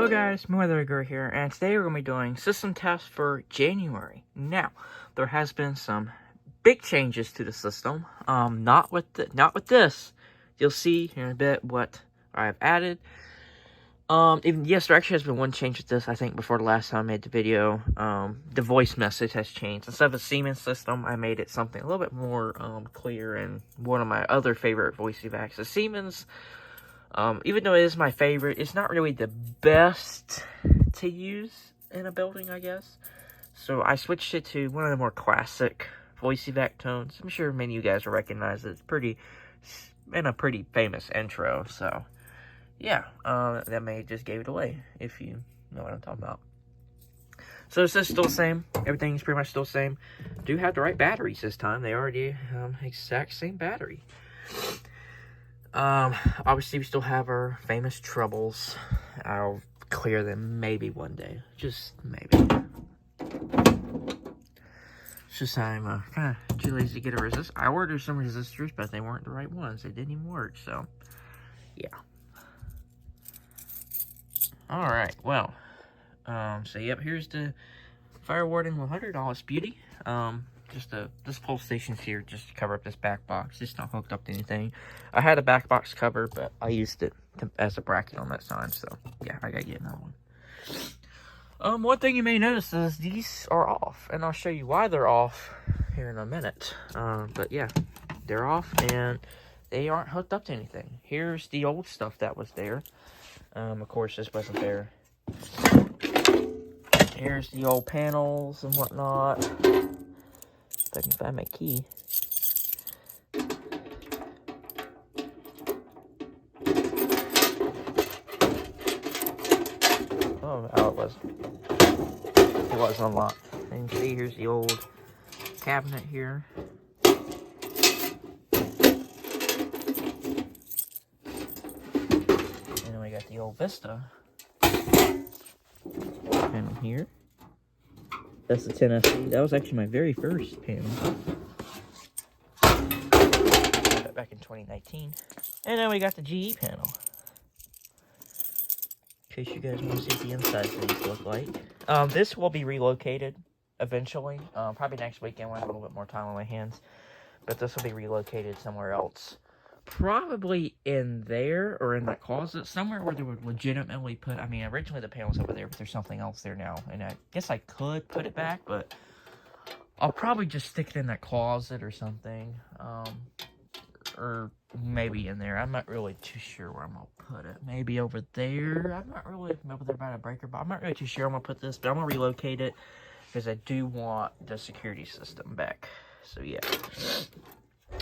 Hello guys, Weather here, and today we're going to be doing system tests for January. Now, there has been some big changes to the system. Not with this. You'll see here in a bit what I've added. Yes, there actually has been one change with this. I think before the last time I made the video, the voice message has changed. Instead of a Siemens system, I made it something a little bit more clear. And one of my other favorite voice evacs is Siemens. Even though it is my favorite, it's not really the best to use in a building, I guess. So I switched it to one of the more classic voice evac tones. I'm sure many of you guys will recognize it. It's pretty famous intro. So yeah, that may just gave it away if you know what I'm talking about. So this is still the same. Everything's pretty much still the same. Do have the right batteries this time. They are the exact same battery. Obviously we still have our famous troubles. I'll clear them maybe one day. Just maybe. It's just I'm kind of too lazy to get a resistor. I ordered some resistors, but they weren't the right ones. They didn't even work, so yeah. Alright, well. So yep, here's the Fire Warden 100 Beauty. This pole station's here just to cover up this back box. It's not hooked up to anything. I had a back box cover, but I used it as a bracket on that side, so yeah, I gotta get another one. One thing you may notice is these are off, and I'll show you why they're off here in a minute. But yeah, they're off, and they aren't hooked up to anything. Here's the old stuff that was there. Of course, this wasn't there. Here's the old panels and whatnot. If I can find my key. Oh, it was unlocked. And you can see here's the old cabinet here. And then we got the old Vista panel here. That's the 10SC. That was actually my very first panel. Back in 2019. And then we got the GE panel. In case you guys want to see what the inside of these look like. This will be relocated eventually. Probably next weekend when I have a little bit more time on my hands. But this will be relocated somewhere else. Probably in there or in that closet. Somewhere where they would legitimately put... I mean, originally the panel's over there, but there's something else there now. And I guess I could put it back, but I'll probably just stick it in that closet or something. Or maybe in there. I'm not really too sure where I'm going to put it. Maybe over there. I'm not really over there by the breaker, but I'm not really too sure I'm going to put this. But I'm going to relocate it because I do want the security system back. So yeah.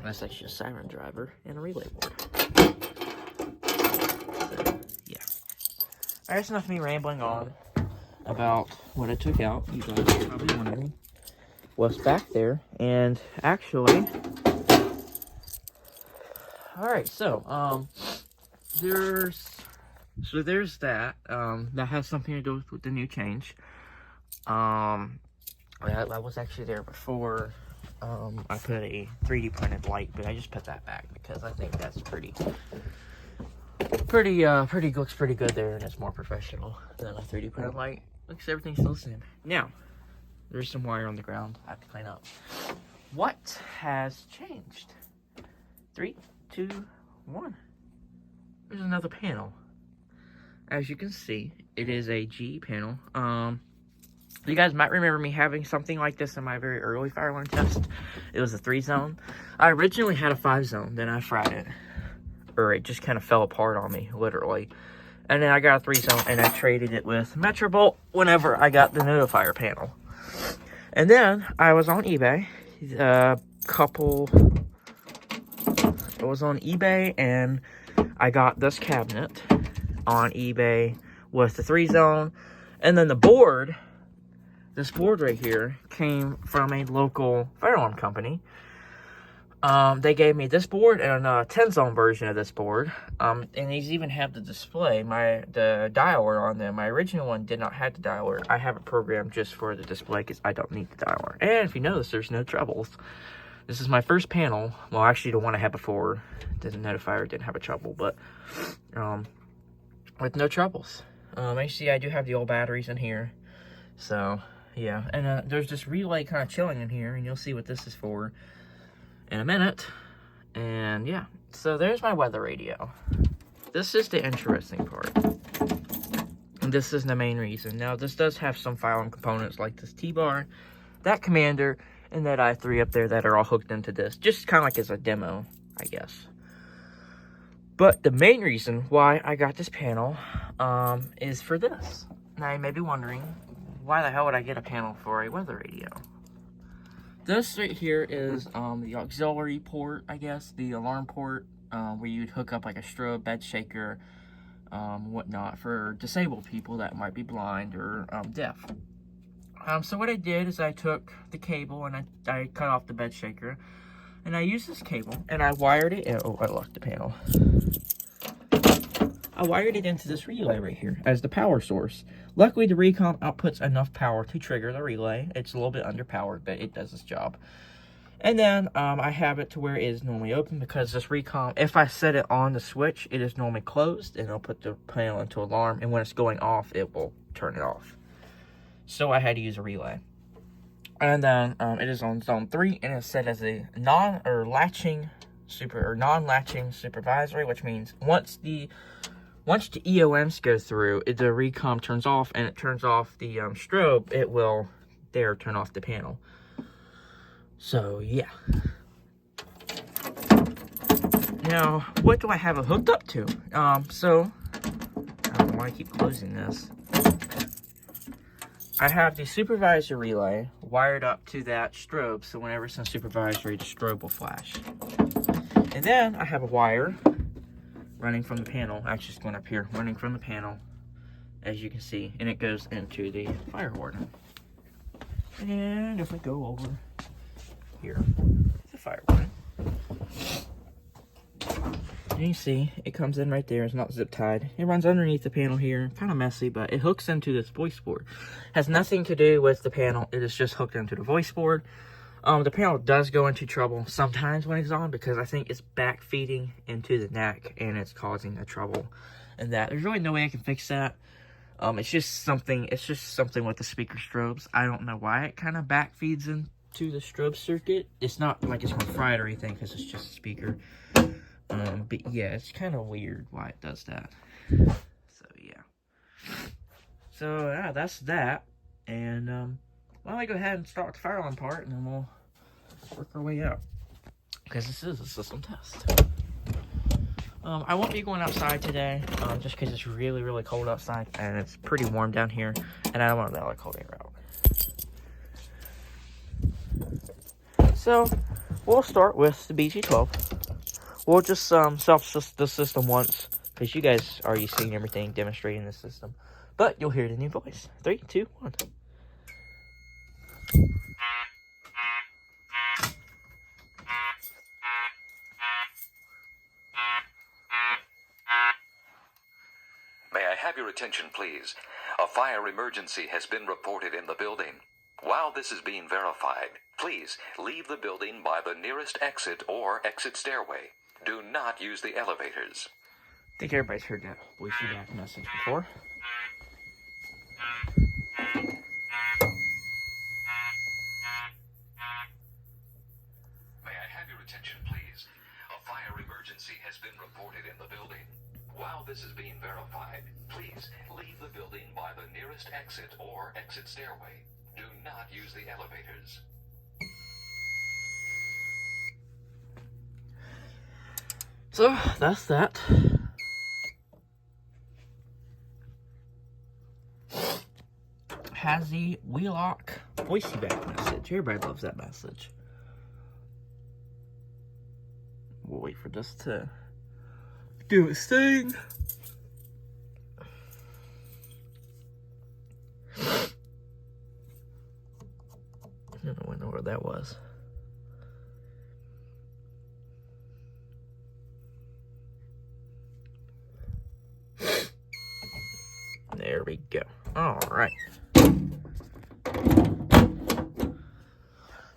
That's actually a siren driver and a relay board. So, yeah. Alright, that's enough of me rambling on about what I took out. You guys are probably wondering what's back there. And actually... Alright, so, there's that. That has something to do with the new change. That was actually there before... I put a 3D printed light, but I just put that back because I think that's looks pretty good there, and it's more professional than a 3D printed light. Looks everything's still the same. Now, there's some wire on the ground I have to clean up. What has changed? 3, 2, 1. There's another panel. As you can see, it is a GE panel. You guys might remember me having something like this in my very early fire alarm test. It was a 3-zone. I originally had a 5-zone, then I fried it. Or it just kind of fell apart on me, literally. And then I got a 3-zone, and I traded it with Metrobolt whenever I got the notifier panel. And then I was on eBay. I was on eBay, and I got this cabinet on eBay with the 3-zone. And then the board... This board right here came from a local fire alarm company. They gave me this board and a 10-zone version of this board. And these even have the display, the dialer on them. My original one did not have the dialer. I have it programmed just for the display because I don't need the dialer. And if you notice, there's no troubles. This is my first panel. Well, actually, the one I had before, the notifier didn't have a trouble, but with no troubles. As you see, I do have the old batteries in here. So, yeah. And there's this relay kind of chilling in here, and you'll see what this is for in a minute. And, yeah. So, there's my weather radio. This is the interesting part. And this is the main reason. Now, this does have some filing components like this T-bar, that commander, and that i3 up there that are all hooked into this. Just kind of like as a demo, I guess. But the main reason why I got this panel is for this. Now, you may be wondering, why the hell would I get a panel for a weather radio? This right here is the auxiliary port, I guess, the alarm port, where you'd hook up like a strobe, bed shaker, whatnot, for disabled people that might be blind or deaf. So what I did is I took the cable and I cut off the bed shaker, and I used this cable and I wired it in. Oh, I locked the panel. I wired it into this relay right here as the power source. Luckily, the Recom outputs enough power to trigger the relay. It's a little bit underpowered, but it does its job. And then I have it to where it is normally open, because this Recom, if I set it on the switch, it is normally closed, and it'll put the panel into alarm, and when it's going off, it will turn it off. So I had to use a relay. And then it is on zone 3, and it's set as a non-latching supervisory, which means once the EOMs go through, the Recom turns off, and it turns off the strobe, it will turn off the panel. So, yeah. Now, what do I have it hooked up to? So, I don't know why I keep closing this. I have the supervisor relay wired up to that strobe, so whenever it's in supervisory, the strobe will flash. And then I have a wire running from the panel, actually it's going up here, running from the panel, as you can see, and it goes into the fire warden. And if we go over here, the fire warden, and you see, it comes in right there. It's not zip tied. It runs underneath the panel here. Kind of messy, but it hooks into this voice board. Has nothing to do with the panel. It is just hooked into the voice board. The panel does go into trouble sometimes when it's on, because I think it's back feeding into the neck and it's causing a trouble. And that there's really no way I can fix that. It's just something with the speaker strobes. I don't know why it kind of back feeds into the strobe circuit. It's not like it's going to fry it or anything, because it's just a speaker. But yeah, it's kind of weird why it does that. So yeah. So yeah, that's that. And why don't I go ahead and start with the fire alarm part, and then we'll work our way out, because this is a system test. I won't be going outside today, just because it's really, really cold outside, and it's pretty warm down here, and I don't want to let all the cold air out. So we'll start with the BG12. We'll just self the system once, because you guys are already seeing everything demonstrating the system. But you'll hear the new voice. 3, 2, 1. May I have your attention, please? A fire emergency has been reported in the building. While this is being verified, please leave the building by the nearest exit or exit stairway. Do not use the elevators. I think everybody's heard that voice back message before. May I have your attention, please? A fire emergency has been reported in the building. While this is being verified, please leave the building by the nearest exit or exit stairway. Do not use the elevators. So, that's that. Has the Wheelock voicey back message. Everybody loves that message. We'll wait for this to do its thing. I don't know where that was. There we go. All right.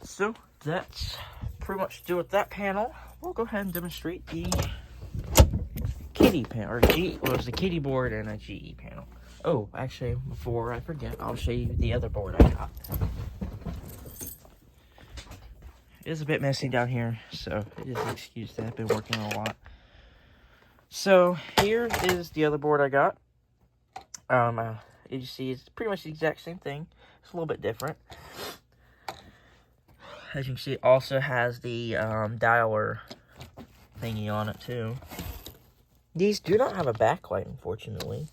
So that's pretty much do with that panel. We'll go ahead and demonstrate the Kitty panel, or the Kitty board and a GE panel. Oh, actually, before I forget, I'll show you the other board I got. It is a bit messy down here, so it is an excuse that I've been working on a lot. So here is the other board I got. As you see, it's pretty much the exact same thing. It's a little bit different. As you can see, it also has the dialer thingy on it too. These do not have a backlight, unfortunately.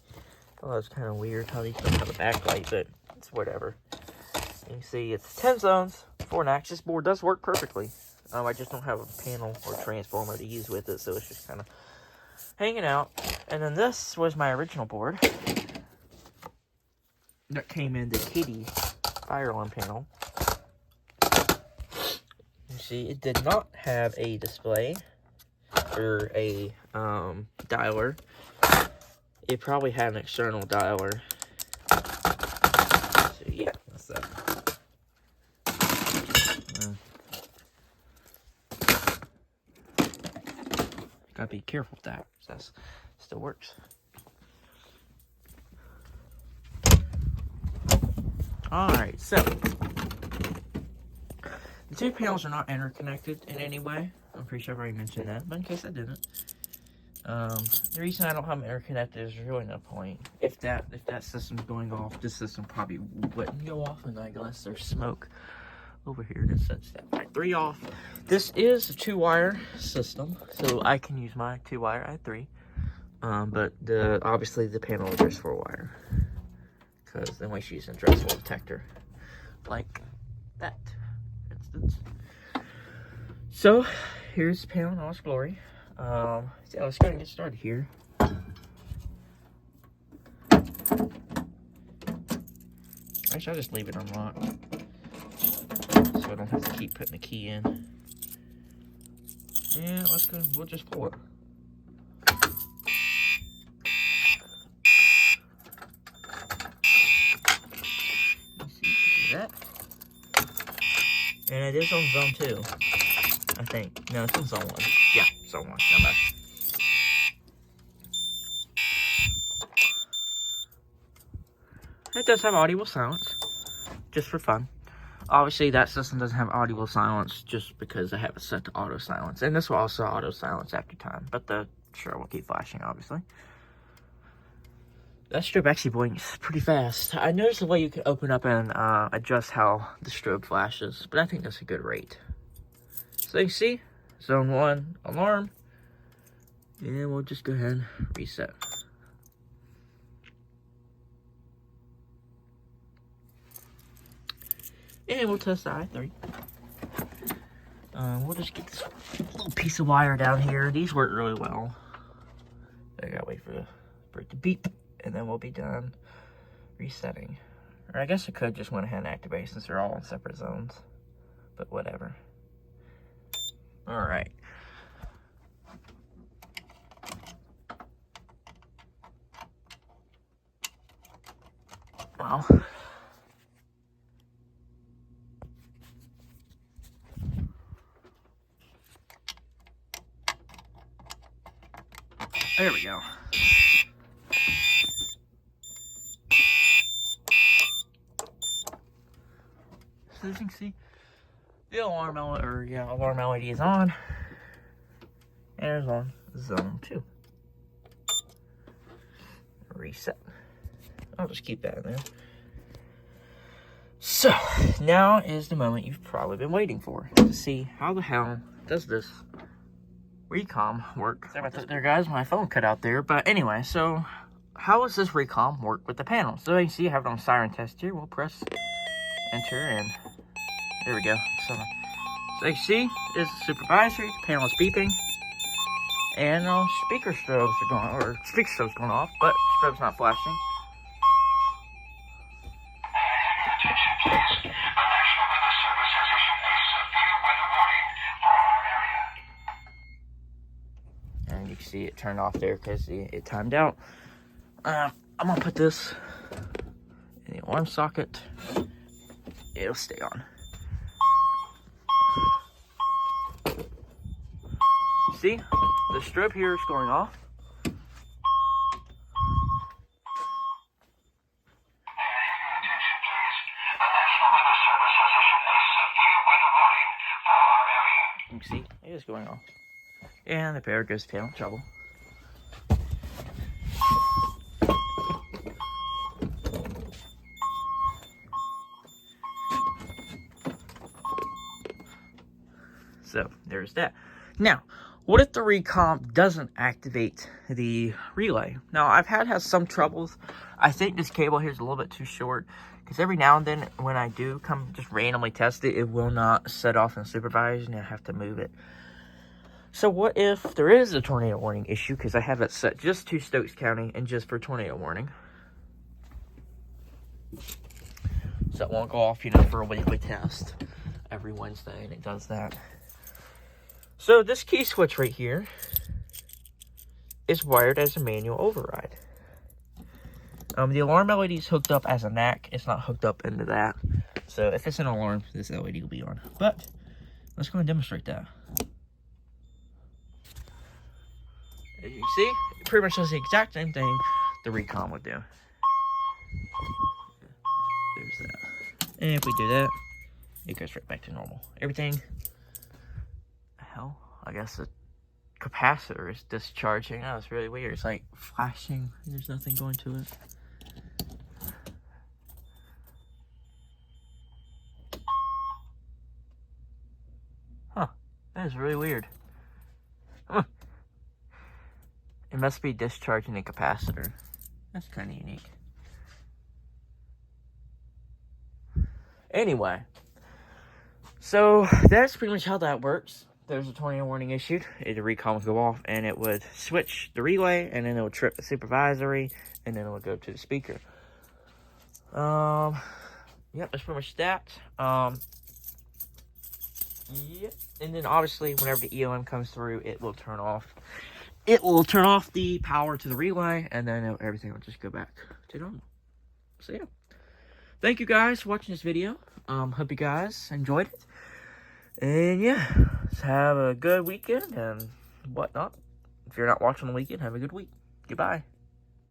Oh, that's kind of weird how these don't have a backlight, but it's whatever. You can see it's 10 zones, 4 NACs. This board does work perfectly. I just don't have a panel or transformer to use with it, so it's just kind of hanging out. And then this was my original board that came in the Kitty fire alarm panel. You see, it did not have a display or a dialer. It probably had an external dialer. So yeah, that's that. Gotta be careful with that. That still works. Alright, so the two panels are not interconnected in any way. I'm pretty sure I've already mentioned that, but in case I didn't. The reason I don't have them interconnected is really no point. If that system's going off, this system probably wouldn't go off unless there's smoke over here that sets that by 3 off. This is a 2-wire system, so I can use my 2-wire. I have 3. But obviously the panel is just 4-wire. Because then we should use an addressable detector. Like that, for instance. So, here's the panel in all its glory. So let's go and get started here. Actually, I'll just leave it unlocked. So I don't have to keep putting the key in. Yeah, let's go. We'll just pull it. That. And it is on zone 2, I think. No, it's on zone 1. Yeah, zone 1. I'm back. It does have audible silence, just for fun. Obviously, that system doesn't have audible silence just because I have it set to auto silence. And this will also auto silence after time, but the strobe will keep flashing, obviously. That strobe actually blinks pretty fast. I noticed the way you can open up and adjust how the strobe flashes, but I think that's a good rate. So you see, zone 1 alarm, and we'll just go ahead and reset. And we'll test the i3. We'll just get this little piece of wire down here. These work really well. I gotta wait for it to beep, and then we'll be done resetting. Or I guess I could just went ahead and activate since they're all in separate zones. But whatever. Alright. Well. There we go. So as you can see, the alarm LED is on. And it's on zone 2. Reset. I'll just keep that in there. So, now is the moment you've probably been waiting for to see how the hell does this recom work. Sorry about that there, guys. My phone cut out there. But anyway, so how does this recom work with the panel? So you see I have it on siren test here. We'll press enter and there we go. So you see it's supervisory. The panel is beeping. And speaker strobes are going, or speaker strobes going off, but strobe's not flashing. Attention please. The National Weather Service has issued a severe weather warning for our area. And you can see it turned off there because it timed out. I'm gonna put this in the alarm socket. It'll stay on. See, the strobe here is going off. is going off. And the power goes down, trouble. So, there's that. Now, what if the recomp doesn't activate the relay? Now, I've had some troubles. I think this cable here is a little bit too short, because every now and then when I do come just randomly test it, it will not set off in supervise, and I have to move it. So what if there is a tornado warning issue, because I have it set just to Stokes County and just for tornado warning. So it won't go off, you know, for a weekly test every Wednesday, and it does that. So this key switch right here is wired as a manual override. The alarm LED is hooked up as a NAC. It's not hooked up into that. So if it's an alarm, this LED will be on. But let's go and demonstrate that. As you can see, it pretty much does the exact same thing the recon would do. There's that. And if we do that, it goes right back to normal. Everything. Hell, I guess the capacitor is discharging. Oh, it's really weird. It's like flashing. There's nothing going to it. Huh. That is really weird. Huh. It must be discharging the capacitor. That's kind of unique. Anyway. So, that's pretty much how that works. There's a tornado warning issued, the recon would go off, and it would switch the relay, and then it would trip the supervisory, and then it would go to the speaker. Yep, that's pretty much that. Yep, and then obviously, whenever the EOM comes through, it will turn off. It will turn off the power to the relay, and then everything will just go back to normal. So yeah, thank you guys for watching this video. Hope you guys enjoyed it. And yeah, have a good weekend and whatnot. If you're not watching the weekend, have a good week. Goodbye.